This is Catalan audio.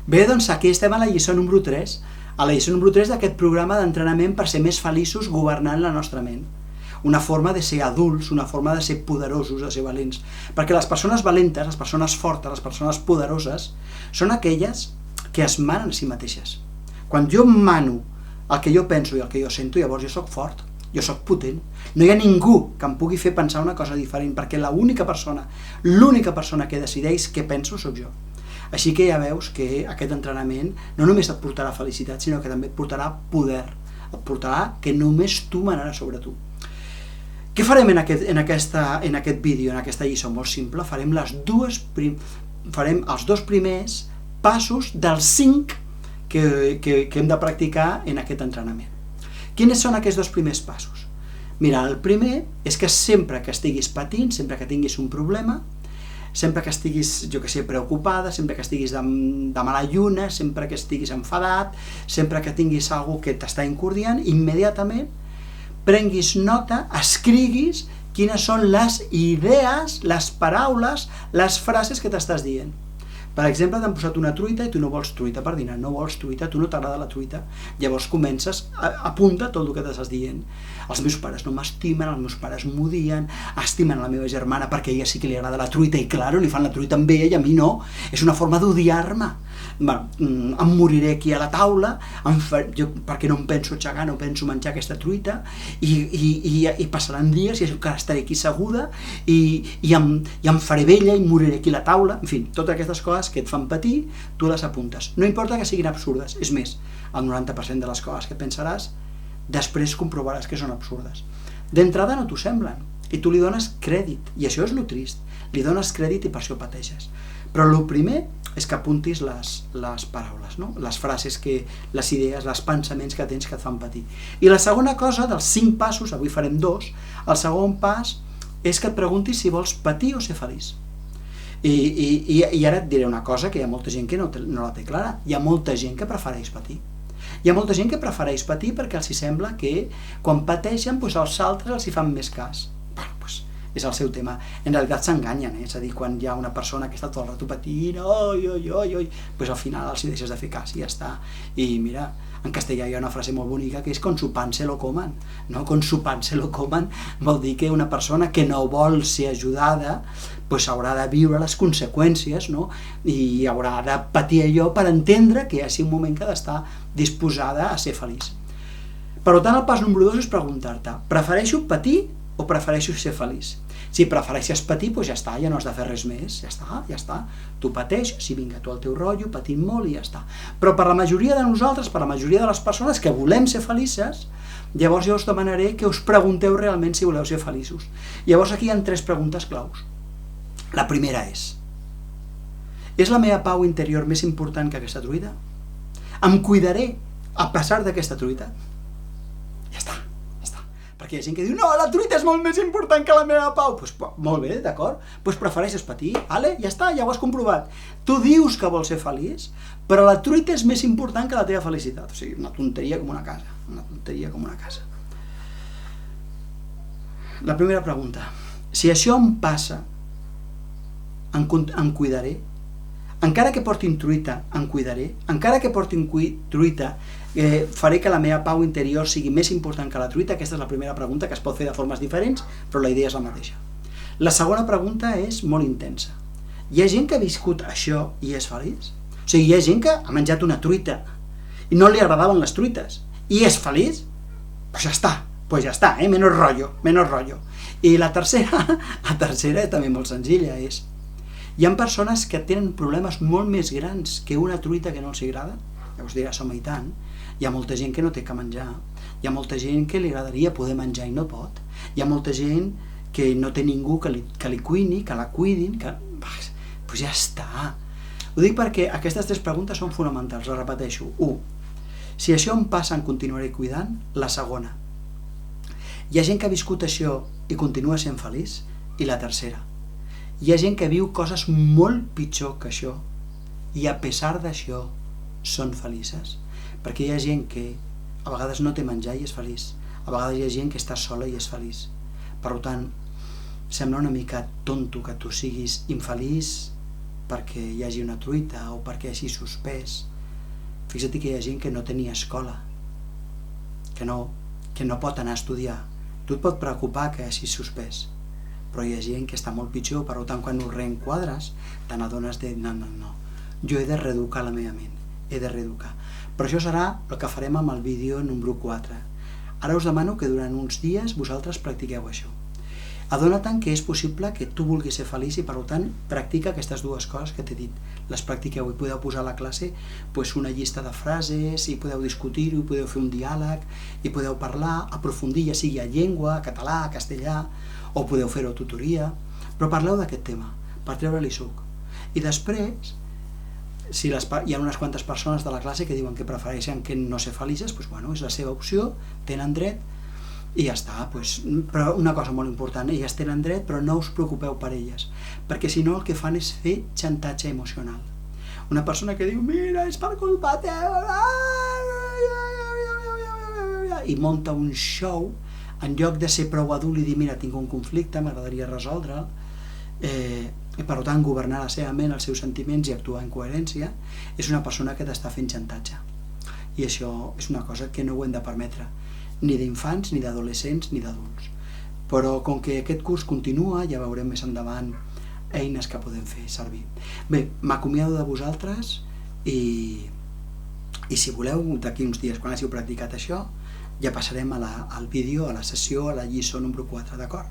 Bé, doncs aquí estem a la lliçó número 3, a la lliçó número 3 d'aquest programa d'entrenament per ser més feliços governant la nostra ment. Una forma de ser adults, una forma de ser poderosos, de ser valents. Perquè les persones valentes, les persones fortes, les persones poderoses, són aquelles que es manen a si mateixes. Quan jo mano el que jo penso i el que jo sento, llavors jo sóc fort, jo sóc potent. No hi ha ningú que em pugui fer pensar una cosa diferent, perquè l'única persona que decideix què penso sóc jo. Així que ja veus que aquest entrenament no només et portarà felicitat, sinó que també et portarà poder, et portarà que només tu manaràs sobre tu. Què farem en aquest vídeo, en aquesta lliçó? Molt simple, farem els dos primers passos dels 5 que hem de practicar en aquest entrenament. Quins són aquests dos primers passos? Mira, el primer és que sempre que estiguis patint, sempre que tinguis un problema, sempre que estiguis, preocupada, sempre que estiguis de mala lluna, sempre que estiguis enfadat, sempre que tinguis alguna que t'està incordiant, immediatament prenguis nota, escriguis quines són les idees, les paraules, les frases que t'estàs dient. Per exemple, t'han posat una truita i tu no vols truita per dinar, no vols truita, tu no t'agrada la truita. Llavors comences, apunta tot el que t'estàs dient. Els meus pares no m'estimen, els meus pares m'odien, estimen la meva germana perquè a ella sí que li agrada la truita i claro, li fan la truita amb ella i a mi no. És una forma d'odiar-me. Em moriré aquí a la taula, perquè no em penso aixecar, no penso menjar aquesta truita i passaran dies i encara estaré aquí asseguda i em faré vella i moriré aquí a la taula. En fi, totes aquestes coses que et fan patir, tu les apuntes. No importa que siguin absurdes, és més, el 90% de les coses que pensaràs després comprovaràs que són absurdes. D'entrada no t'ho semblen i tu li dones crèdit, i això és lo trist, li dones crèdit i per això pateixes. Però el primer és que apuntis les paraules, no? Les frases, les idees, els pensaments que tens que et fan patir. I la segona cosa, dels 5 passos, avui farem 2, el segon pas és que et preguntis si vols patir o ser feliç. I ara et diré una cosa que hi ha molta gent que no la té clara. Hi ha molta gent que prefereix patir. Hi ha molta gent que prefereix patir perquè els sembla que quan pateixen als altres els hi fan més cas. És el seu tema. En realitat s'enganyen, és a dir, quan hi ha una persona que està tot el rato patint, al final els hi deixes de fer cas i ja està. I mira, en castellà hi ha una frase molt bonica que és con su pan se lo coman, no? Con su pan se lo coman vol dir que una persona que no vol ser ajudada haurà de viure les conseqüències, no? I haurà de patir allò per entendre que hi ha un moment que ha d'estar disposada a ser feliç. Per tant, el pas número 2 és preguntar-te, prefereixo patir o prefereixo ser feliç? Si prefereixes patir, ja està, ja no has de fer res més, ja està. Tu pateix, si vinga, tu el teu rotllo, patint molt i ja està. Però per la majoria de nosaltres, per la majoria de les persones que volem ser felices, llavors jo us demanaré que us pregunteu realment si voleu ser feliços. Llavors aquí hi ha 3 preguntes claus. La primera és la meva pau interior més important que aquesta truita? Em cuidaré a pesar d'aquesta truita? Ja està. Perquè hi ha gent que diu, no, la truita és molt més important que la meva pau. Molt bé, d'acord, prefereixes patir, ja està, ja ho has comprovat. Tu dius que vols ser feliç, però la truita és més important que la teva felicitat. O sigui, una tonteria com una casa. La primera pregunta, si això em passa, em cuidaré? Encara que portin truita, em cuidaré? Encara que portin truita, faré que la meva pau interior sigui més important que la truita? Aquesta és la primera pregunta, que es pot fer de formes diferents, però la idea és la mateixa. La segona pregunta és molt intensa. Hi ha gent que ha viscut això i és feliç? O sigui, hi ha gent que ha menjat una truita i no li agradaven les truites i és feliç? Ja està, menos rollo. I la tercera també molt senzilla, és hi ha persones que tenen problemes molt més grans que una truita que no els agrada. Llavors diràs, home, i tant. Hi ha molta gent que no té que menjar. Hi ha molta gent que li agradaria poder menjar i no pot. Hi ha molta gent que no té ningú que li cuini, que la cuidin, ja està. Ho dic perquè aquestes 3 preguntes són fonamentals, les repeteixo. 1. Si això em passa, em continuaré cuidant? La segona. Hi ha gent que ha viscut això i continua sent feliç? I la tercera. Hi ha gent que viu coses molt pitjor que això i a pesar d'això són felices, perquè hi ha gent que a vegades no té menjar i és feliç, a vegades hi ha gent que està sola i és feliç. Per tant, sembla una mica tonto que tu siguis infeliç perquè hi hagi una truita o perquè hagi suspès. Fixa't que hi ha gent que no tenia escola, que no pot anar a estudiar. Tu et pot preocupar que hagis suspès, però hi ha gent que està molt pitjor, per tant quan ho reenquadres te n'adones de no, jo he de reeducar la meva ment, he de reeducar. Però això serà el que farem amb el vídeo número 4. Ara us demano que durant uns dies vosaltres practiqueu això. Adona-te'n que és possible que tu vulguis ser feliç i per tant practica aquestes dues coses que t'he dit. Les practiqueu i podeu posar a la classe una llista de frases, i podeu discutir-ho, i podeu fer un diàleg, i podeu parlar, aprofundir, ja sigui a llengua, a català, a castellà, o podeu fer-ho a tutoria, però parleu d'aquest tema, per treure-li suc. I després, si hi ha unes quantes persones de la classe que diuen que prefereixen que no ser felices, és la seva opció, tenen dret, i ja està. Però una cosa molt important, elles tenen dret, però no us preocupeu per elles, perquè si no el que fan és fer xantatge emocional. Una persona que diu, mira, és per culpa teva, i munta un show, en lloc de ser prou adult i dir, mira, tinc un conflicte, m'agradaria resoldre'l, i per tant governar la seva ment, els seus sentiments i actuar en coherència, és una persona que t'està fent xantatge. I això és una cosa que no ho hem de permetre, ni d'infants, ni d'adolescents, ni d'adults. Però com que aquest curs continua, ja veurem més endavant eines que podem fer servir. Bé, m'acomiado de vosaltres i si voleu, d'aquí uns dies, quan hàgiu practicat això, ja passarem al vídeo, a la sessió, a la lliçó número 4, d'acord?